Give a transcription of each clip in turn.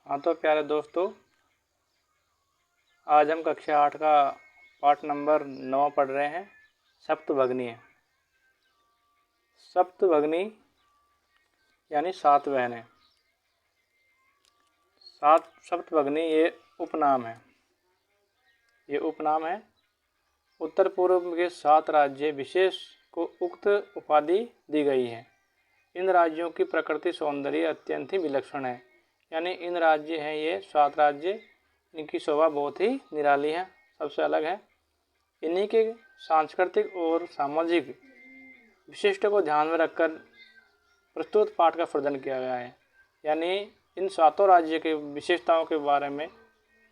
हाँ तो प्यारे दोस्तों, आज हम कक्षा 8 का पाठ नंबर 9 पढ़ रहे हैं। सप्तभगिनी। सप्तभगिनी यानी 7 बहनें। सात सप्तभगिनी ये उपनाम है। उत्तर पूर्व के 7 राज्य विशेष को उक्त उपाधि दी गई है। इन राज्यों की प्रकृति सौंदर्य अत्यंत ही विलक्षण है। यानी इन राज्य हैं ये 7 राज्य, इनकी शोभा बहुत ही निराली है, सबसे अलग है। इन्हीं के सांस्कृतिक और सामाजिक विशिष्ट को ध्यान में रखकर प्रस्तुत पाठ का सृजन किया गया है। यानी इन 7 राज्य के विशेषताओं के बारे में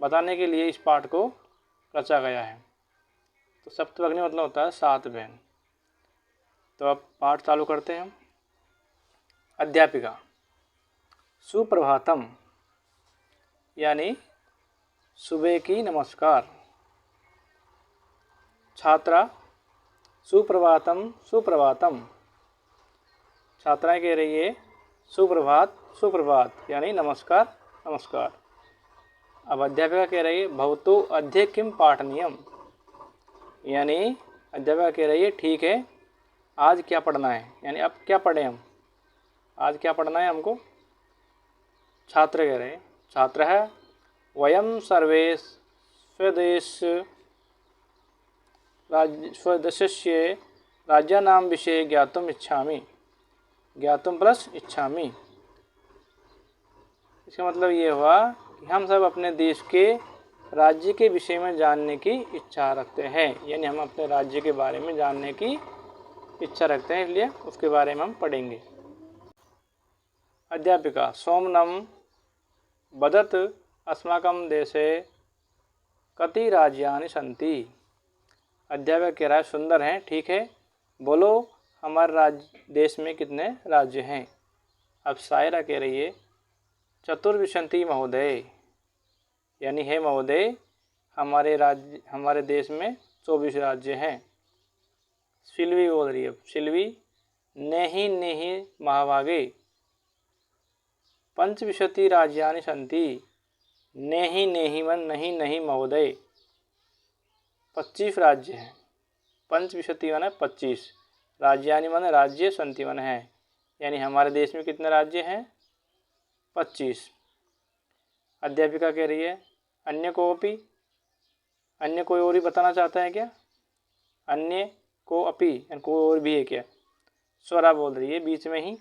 बताने के लिए इस पाठ को रचा गया है। तो सप्तभगिनी मतलब होता है 7 बहन। तो अब पाठ चालू करते हैं। अध्यापिका। सुप्रभातम यानी सुबह की नमस्कार। छात्रा। सुप्रभातम सुप्रभातम। छात्राएं कह रही है सुप्रभात सुप्रभात यानी नमस्कार नमस्कार। अब अध्यापिका कह रही है भवतु अद्य किम पाठनीयम, यानी अध्यापिका कह रही है ठीक है, आज क्या पढ़ना है, यानी अब क्या पढ़ें हम, आज क्या पढ़ना है हमको। छात्र कह रहे हैं छात्र है वयम सर्वे स्वदेशस्य राज्यानां विषये ज्ञातुम इच्छामि। ज्ञातुम प्लस इच्छामि, इसका मतलब ये हुआ कि हम सब अपने देश के राज्य के विषय में जानने की इच्छा रखते हैं। यानी हम अपने राज्य के बारे में जानने की इच्छा रखते हैं, इसलिए उसके बारे में हम पढ़ेंगे। अध्यापिका। सोमनम वदत अस्माकं देशे कति राज्यानि सन्ति। अध्यापिका कह रहा है सुंदर हैं, ठीक है, बोलो हमारे देश में कितने राज्य हैं। अब शायरा कह रही है चतुर्विंशति महोदय, यानी है महोदय हमारे देश में 24 राज्य हैं। शिल्वी बोल रही है शिल्वी नेहि नेहि महाभागे पंचविंशति राज्यानि सन्ति। नेहि नेहि मन नहीं नहीं महोदय 25 राज्य हैं। पंचविंशति मन 25, राज्यानि मन राज्य, सन्ति मन है, यानी हमारे देश में कितने राज्य हैं 25। अध्यापिका कह रही है अन्य कोई और भी बताना चाहता है क्या। अन्य को अपि यानी कोई और भी है क्या। स्वरा बोल रही है बीच में ही,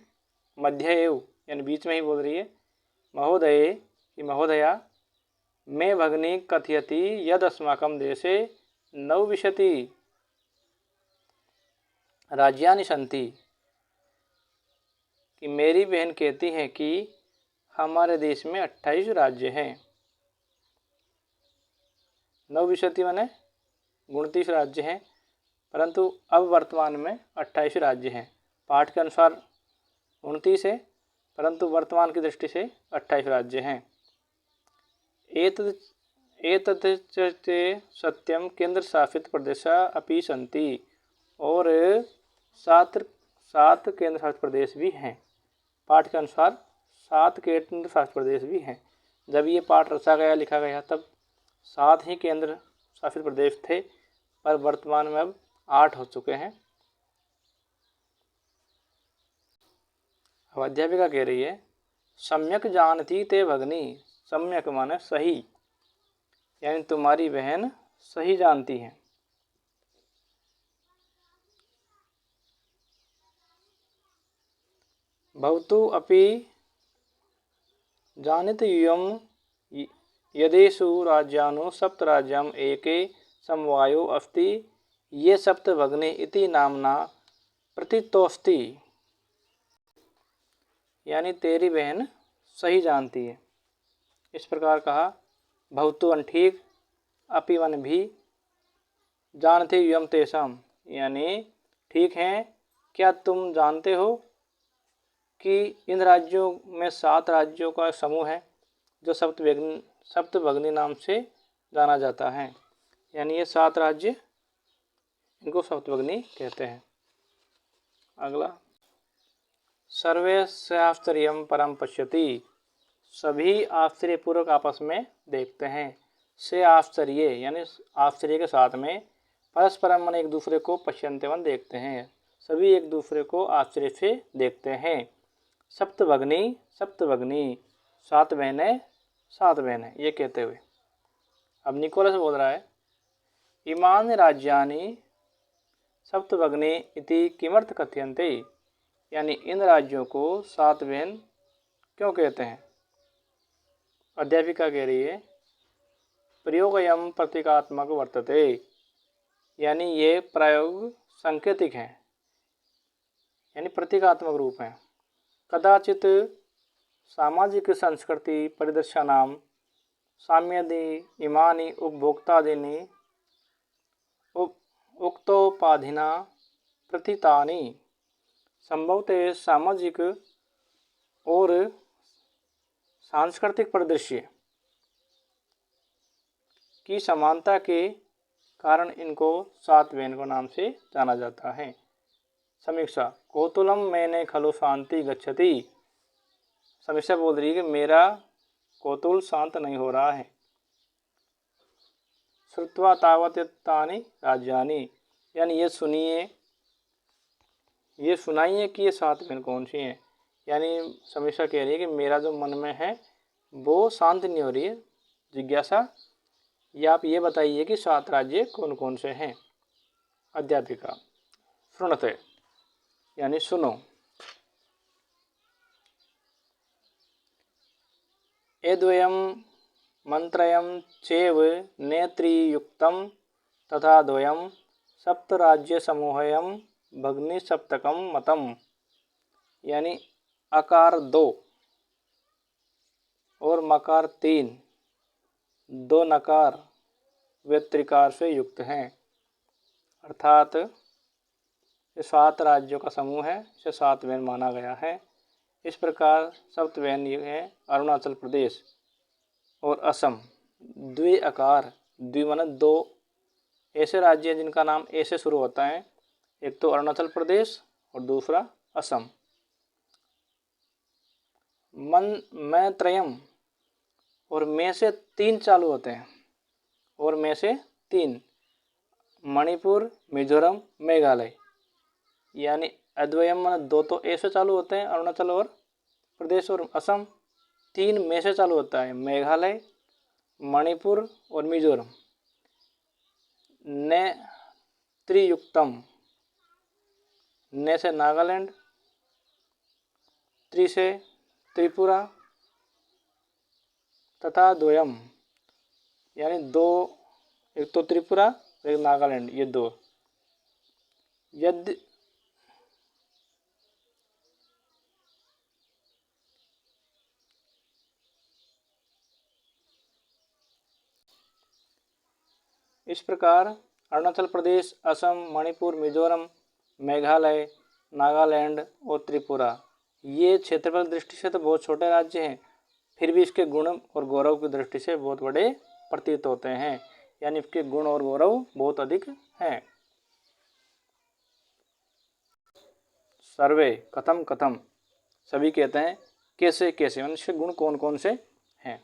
मध्य एव यानी बीच में ही बोल रही है। महोदय कि महोदया मैं भगिनी कथयति यद अस्माकं देशे 29 राज्यानि सन्ति। कि मेरी बहन कहती है कि हमारे देश में 28 राज्य हैं। 29 माने 29 राज्य हैं, परंतु अब वर्तमान में 28 राज्य हैं। पाठ के अनुसार 29 है, परंतु वर्तमान की दृष्टि से 28 राज्य हैं। एतत् सत्यम केंद्र शासित प्रदेशा अपि सन्ति, और 7 केंद्र शासित प्रदेश भी हैं। पाठ के अनुसार 7 केंद्र शासित प्रदेश भी हैं। जब ये पाठ रचा गया लिखा गया तब 7 ही केंद्र शासित प्रदेश थे, पर वर्तमान में अब 8 हो चुके हैं। अब अध्यापिका कह रही है सम्यक जानती ते भगनी। सम्यक माने सही, यानी तुम्हारी बहन सही जानती है। भवतु अपि जानित यूयं यदेषु राज्यानु सप्तराज्यम् एके समवायो अस्ति ये सप्तभगिनी इति नामना प्रतीतोऽस्ति। यानी तेरी बहन सही जानती है। इस प्रकार कहा भवतु वन ठीक, अपि वन भी, जानते यूयं तेषाम यानी ठीक है, क्या तुम जानते हो कि इन राज्यों में 7 राज्यों का समूह है जो सप्तभगिनी नाम से जाना जाता है। यानी ये 7 राज्य, इनको सप्तभगिनी कहते हैं। अगला सर्वे शास्त्रीयम परम पश्यति। सभी आश्चर्यपूर्वक आपस में देखते हैं। से आश्चर्य यानी आश्चर्य के साथ में, परस्परम मन एक दूसरे को पश्यन्तेवन देखते हैं, सभी एक दूसरे को आश्चर्य से देखते हैं। सप्तभग्नि सप्तभग्नि, सात बहनें सात बहनें, ये कहते हुए अब निकोलस बोल रहा है, इमानि राज्यानि सप्तभग्नि इति किमर्थ कथ्यन्ते, यानी इन राज्यों को सात बहन क्यों कहते हैं। अध्यापिका कह रही है, प्रयोगयम प्रतीकात्मक वर्तते, यानी ये प्रयोग सांकेतिक हैं, यानी प्रतीकात्मक रूप हैं। कदाचित सामाजिक संस्कृति परिदर्शनाम साम्यदि इमानि उपभोक्तादीनि उक्तोपाधिना प्रतीतानि, संभवतः सामाजिक और सांस्कृतिक परिदृश्य की समानता के कारण इनको सात व्यंजकों नाम से जाना जाता है। समीक्षा, कौतूलम मैंने खलु शांति गच्छति, समीक्षा बोल रही है कि मेरा कौतूल शांत नहीं हो रहा है। श्रुत्वा तावतानि राज्यानि, यानी ये सुनिए, ये सुनाइए कि ये सात बहन कौन सी हैं। यानी समीक्षा कह रही है कि मेरा जो मन में है वो शांत नहीं हो रही है, जिज्ञासा, या आप ये बताइए कि सात राज्य कौन कौन से हैं। अध्यापिका, शृणुते, यानी सुनो। एद्वयं मंत्रयं चैव नेत्रियुक्तं तथा द्वयं सप्तराज्यसमूहयं भग्निसप्तकं मतम्, यानी आकार 2 और मकार 3, 2 नकार वे त्रिकार से युक्त हैं, अर्थात ये सात राज्यों का समूह है, इसे सात बहन माना गया है। इस प्रकार सप्त बहन ये है अरुणाचल प्रदेश और असम। द्वि आकार, द्वि माने 2 ऐसे राज्य हैं जिनका नाम ए से शुरू होता है, एक तो अरुणाचल प्रदेश और दूसरा असम। मन में त्रयम, और में से 3 चालू होते हैं, और में से 3 मणिपुर, मिजोरम, मेघालय, यानी अद्वयम मन 2 तो ए से चालू होते हैं, अरुणाचल और प्रदेश और असम। 3 में से चालू होता है, मेघालय, मणिपुर और मिजोरम। ने त्रियुक्तम, ने से नागालैंड, त्रि से त्रिपुरा, तथा द्वयम यानी 2, एक तो त्रिपुरा एक नागालैंड, ये 2। यदि इस प्रकार अरुणाचल प्रदेश, असम, मणिपुर, मिजोरम, मेघालय, नागालैंड और त्रिपुरा, ये क्षेत्रफल दृष्टि से तो बहुत छोटे राज्य हैं, फिर भी इसके गुण और गौरव की दृष्टि से बहुत बड़े प्रतीत होते हैं, यानी इसके गुण और गौरव बहुत अधिक हैं। सर्वे कथम कथम, सभी कहते हैं कैसे कैसे, यानी इसके गुण कौन कौन से हैं।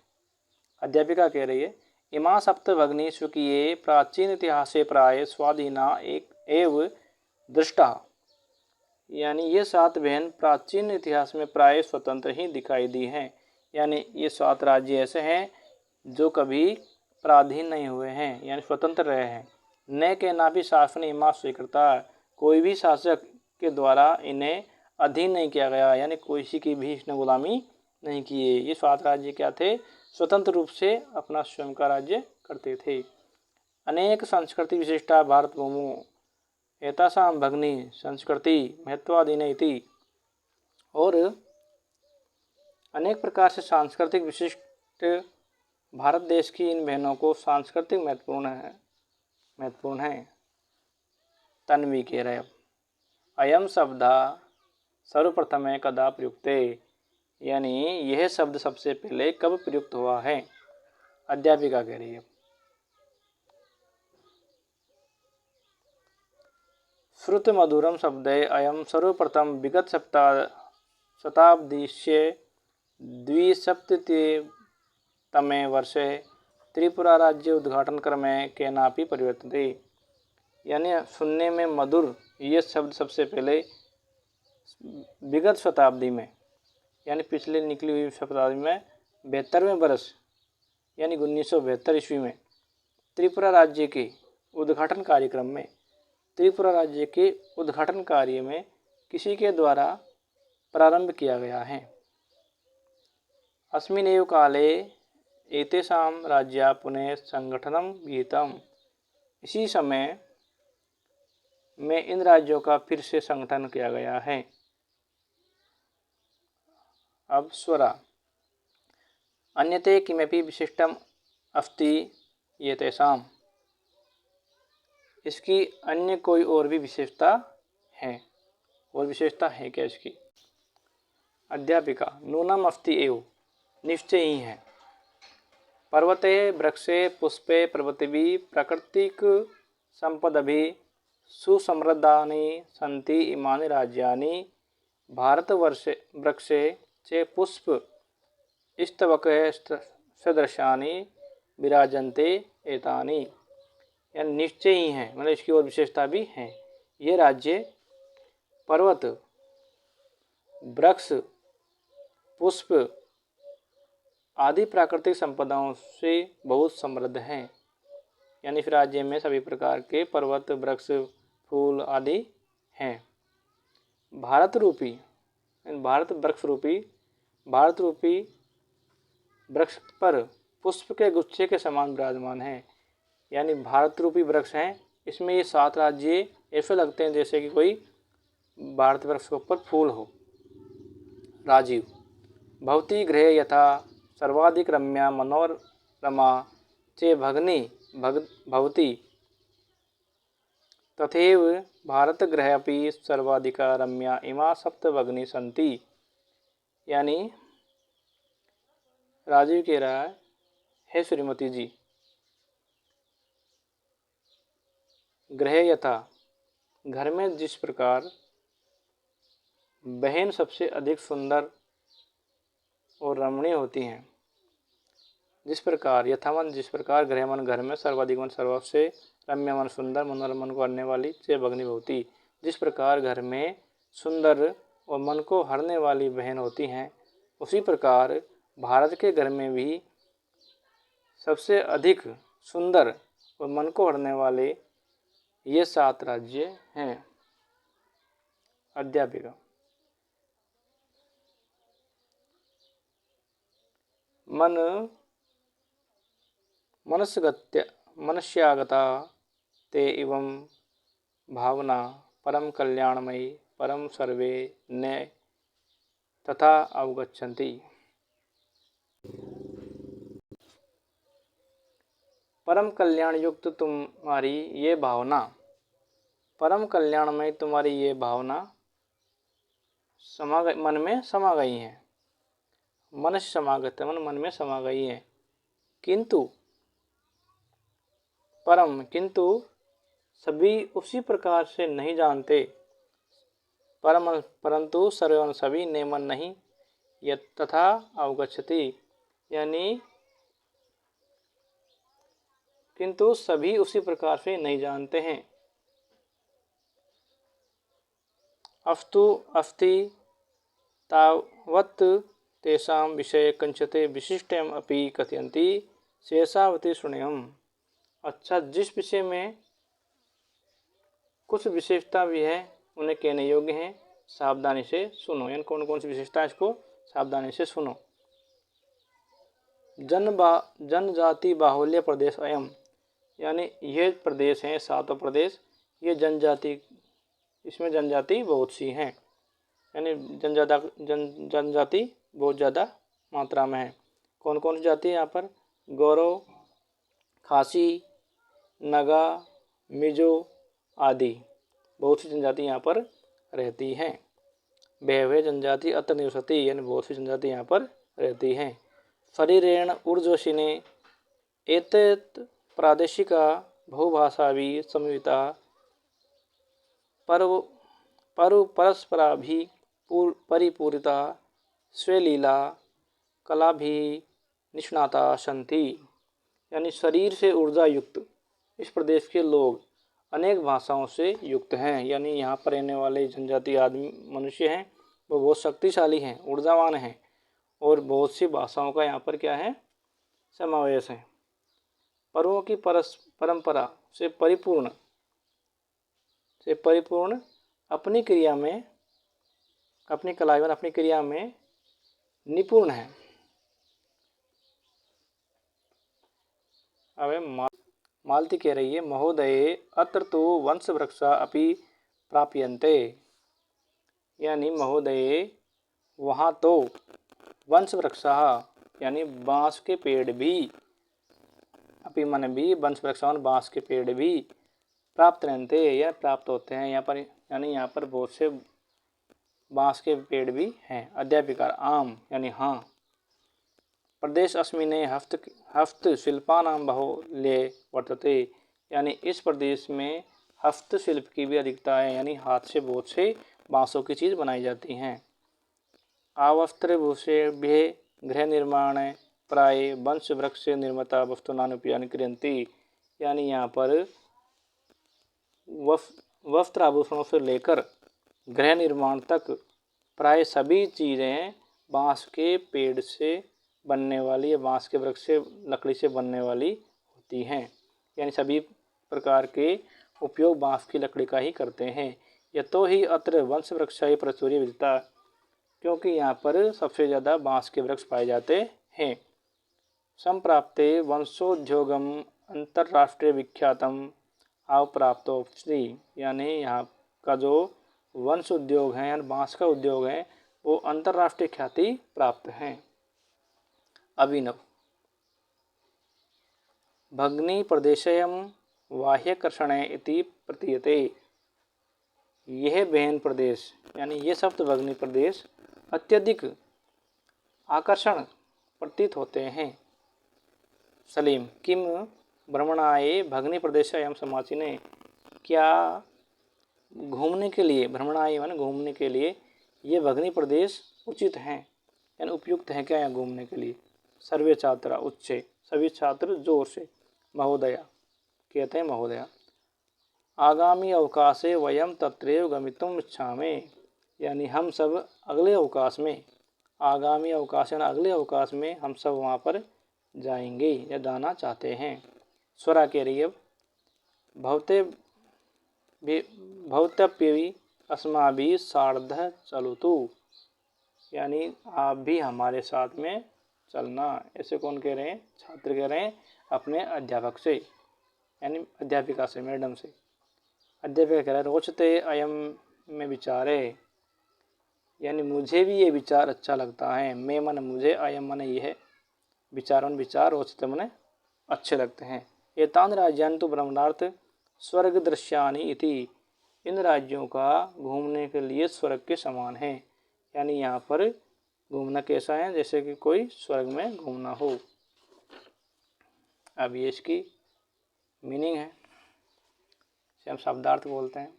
अध्यापिका कह रही है, इमा सप्तभग्नि स्वकीये प्राचीन इतिहासे प्राय स्वाधीना एक एव दृष्टा, यानी ये सात बहन प्राचीन इतिहास में प्राय स्वतंत्र ही दिखाई दी हैं, यानी ये सात राज्य ऐसे हैं जो कभी पराधीन नहीं हुए हैं, यानी स्वतंत्र रहे हैं। न के ना भी शासन इमा स्वीकृता, कोई भी शासक के द्वारा इन्हें अधीन नहीं किया गया, यानी किसी की भी इसने गुलामी नहीं किए। ये सात राज्य क्या थे, स्वतंत्र रूप से अपना स्वयं का राज्य करते थे। अनेक संस्कृति विशिष्टा भारत भूमि एतासाम भग्नि संस्कृति महत्वाधीन इति, और अनेक प्रकार से सांस्कृतिक विशिष्ट भारत देश की इन बहनों को सांस्कृतिक महत्वपूर्ण है। तन्वी कह रहे, अयम शब्द सर्वप्रथम कदा प्रयुक्ते, यानी यह शब्द सबसे पहले कब प्रयुक्त हुआ है। अध्यापिका कह रही है, श्रुत मधुरम शब्द अयम सर्वप्रथम विगत शताब्दीस्य द्विसप्ततितमे वर्षे त्रिपुरा राज्य उद्घाटन क्रमे केनापि परिवर्तते। यानी सुनने में मधुर ये शब्द सबसे पहले विगत शताब्दी में यानी पिछले निकली हुई शताब्दी में 72वें वर्ष यानी 1972 ईस्वी में त्रिपुरा राज्य के उद्घाटन कार्यक्रम में त्रिपुरा राज्य के उद्घाटन कार्य में किसी के द्वारा प्रारंभ किया गया है। अस्मिन्नेव काले एतेषां राज्या पुनः संगठनं विहितम्। इसी समय में इन राज्यों का फिर से संगठन किया गया है। अब स्वरा अन्यते किमपि विशिष्टम अस्ति एतेषां। इसकी अन्य कोई और भी विशेषता है। और विशेषता है क्या इसकी? अध्यापिका नूनम अस्ति एव निश्चय ही है। पर्वते वृक्षे पुष्पे पर्वतिभिः प्राकृतिक संपदभिः सुसमृद्धानि सन्ति इमानि राज्यानि भारतवर्षे वृक्षे च पुष्प स्तवकः सदृशानि विराजन्ते एतानि। यानी निश्चय ही हैं, मतलब इसकी और विशेषता भी हैं। ये राज्य पर्वत, वृक्ष, पुष्प आदि प्राकृतिक संपदाओं से बहुत समृद्ध हैं। यानी इस राज्य में सभी प्रकार के पर्वत, वृक्ष, फूल आदि हैं। भारत रूपी वृक्ष पर पुष्प के गुच्छे के समान विराजमान है। यानी भारत रूपी वृक्ष हैं, इसमें ये 7 राज्य ऐसे लगते हैं जैसे कि कोई भारत वृक्ष के ऊपर फूल हो। राजीव भवती गृहे यथा सर्वाधिक रम्या मनोरमा चे भगनी भवती तथैव भारतगृहे अपि सर्वाधिका रम्या इमा सप्त भगिनी सन्ति। यानी राजीव कह रहा है श्रीमती जी, गृहे यथा घर में जिस प्रकार बहन सबसे अधिक सुंदर और रमणीय होती हैं, जिस प्रकार यथावन जिस प्रकार गृह मन घर में सर्वाधिक मन सर्वसे रम्य मन सुंदर मनोरम मन को हरने वाली चे भगनी होती, जिस प्रकार घर में सुंदर और मन को हरने वाली बहन होती हैं, उसी प्रकार भारत के घर में भी सबसे अधिक सुंदर और मन को हरने वाले ये 7 राज्य हैं। अध्यापिका मनस्यागता ते एवं भावना परम कल्याणमयी परम सर्वे न तथा अवगच्छन्ति। परम कल्याण युक्त तुम्हारी ये भावना, परम कल्याणमय तुम्हारी ये भावना मन में समा गई है। मन से समागत है, मन में समा गई है। किंतु सभी उसी प्रकार से नहीं जानते। परंतु सर्वं सभी नेमन नहीं यत तथा अवगच्छति। यानी किंतु सभी उसी प्रकार से नहीं जानते हैं। अस्तु अस्ति तावत् तेषां विषये कंचते विशिष्टम् अपि कथयन्ति शेषावति शृणुयाम। अच्छा, जिस विषय में कुछ विशेषता भी है उन्हें कहने योग्य हैं, सावधानी से सुनो। यानी कौन कौन सी विशेषता है इसको सावधानी से सुनो। जनजाति बाहुल्य प्रदेश अयम। यानी ये प्रदेश हैं 7 प्रदेश, ये जनजाति, इसमें जनजाति बहुत सी हैं। यानी जनजाति बहुत ज़्यादा मात्रा में है। कौन कौन सी जाति है यहाँ पर? गौरव, खासी, नगा, मिजो आदि बहुत सी जनजाति यहाँ पर रहती हैं। बहवे जनजाति अत्र निवसति। यानी बहुत सी जनजाति यहाँ पर रहती हैं। शरीरेण ऊर्ध्वशिने एतत् प्रादेशिका बहुभाषाभि समन्विता परस्पराभि परिपूरिता स्वलीला कला भी निष्णाता सन्ति, यानी शरीर से ऊर्जा युक्त इस प्रदेश के लोग अनेक भाषाओं से युक्त हैं। यानी यहाँ पर रहने वाले जनजाति आदमी मनुष्य हैं वो बहुत शक्तिशाली हैं, ऊर्जावान हैं और बहुत सी भाषाओं का यहाँ पर क्या है, समावेश है। पर्वों की परंपरा से परिपूर्ण अपनी क्रिया में, अपनी कला एवं अपनी क्रिया में निपुण है। अब मालती कह रही है, महोदय अत्र तो वंश वृक्षा अपि प्राप्यन्ते, यानी महोदय वहाँ तो वंश वृक्षा यानी बांस के पेड़ भी, अपि मन भी वंश वृक्षा बांस के पेड़ भी प्राप्त रहते या प्राप्त होते हैं यहाँ पर, यानी यहाँ पर बहुत से बांस के पेड़ भी हैं। अध्यापिका आम यानी हाँ। प्रदेश अस्मिने हस्तशिल्पानां बाहुल्ये वर्तते, यानी इस प्रदेश में हस्तशिल्प की भी अधिकता है, यानी हाथ से बहुत से बांसों की चीज़ बनाई जाती हैं। आवस्त्रभूषेभ्यः गृह निर्माण प्राय वंश वृक्ष निर्मिता वस्तूनां उपयोगं क्रियन्ते, यानी यहाँ पर वस्त्र आभूषणों से लेकर गृह निर्माण तक प्राय सभी चीज़ें बांस के पेड़ से बनने वाली या बांस के वृक्ष से लकड़ी से बनने वाली होती हैं, यानी सभी प्रकार के उपयोग बांस की लकड़ी का ही करते हैं। यतो ही अत्र वंश वृक्षा प्रचुर्य विदिता, क्योंकि यहाँ पर सबसे ज़्यादा बांस के वृक्ष पाए जाते हैं। संप्राप्ते वंशोद्योगम अंतर्राष्ट्रीय विख्यातम अप्राप्तोपि, यानी यहाँ का जो वंश उद्योग है यानी बांस का उद्योग है वो अंतर्राष्ट्रीय ख्याति प्राप्त है। अभिनव भग्नी प्रदेशयम बाह्यकर्षणे इति प्रतीयते, यह बहन प्रदेश यानी ये सप्त भग्नी प्रदेश अत्यधिक आकर्षण प्रतीत होते हैं। सलीम किम भ्रमणाय भग्नी प्रदेशयम समाचिने, क्या घूमने के लिए, भ्रमणाय माने घूमने के लिए ये भग्नी प्रदेश उचित हैं यानी उपयुक्त हैं क्या यहाँ घूमने के लिए। सर्वे छात्रा उच्चे, सभी छात्र जोर से। महोदया कहते हैं महोदया आगामी अवकाशे वयम तत्रैव गमितुम इच्छामि, यानी हम सब अगले अवकाश में, आगामी अवकाश यानी अगले अवकाश में हम सब वहाँ पर जाएंगे या जाना चाहते हैं। स्वरा कह रही है भवत्यपि अस्माभिः सार्धः चलतु, यानी आप भी हमारे साथ में चलना। ऐसे कौन कह रहे हैं, छात्र कह रहे हैं अपने अध्यापक से यानी अध्यापिका से, मैडम से। अध्यापिका कह रहे हैं रोचते अयम में विचारे, यानी मुझे भी ये विचार अच्छा लगता है। मैं मन मुझे, अयम मन ये है, विचारन विचार, रोचते मने अच्छे लगते हैं। एतान राज्यान तो भ्रमणार्थ स्वर्ग दृश्यानि इति, इन राज्यों का घूमने के लिए स्वर्ग के समान है, यानी यहाँ पर घूमना कैसा है, जैसे कि कोई स्वर्ग में घूमना हो। अब ये इसकी मीनिंग है, इसे हम शब्दार्थ बोलते हैं।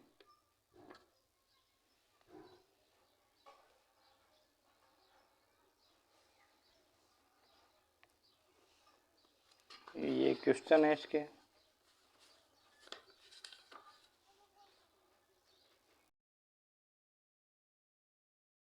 ये क्वेश्चन है इसके।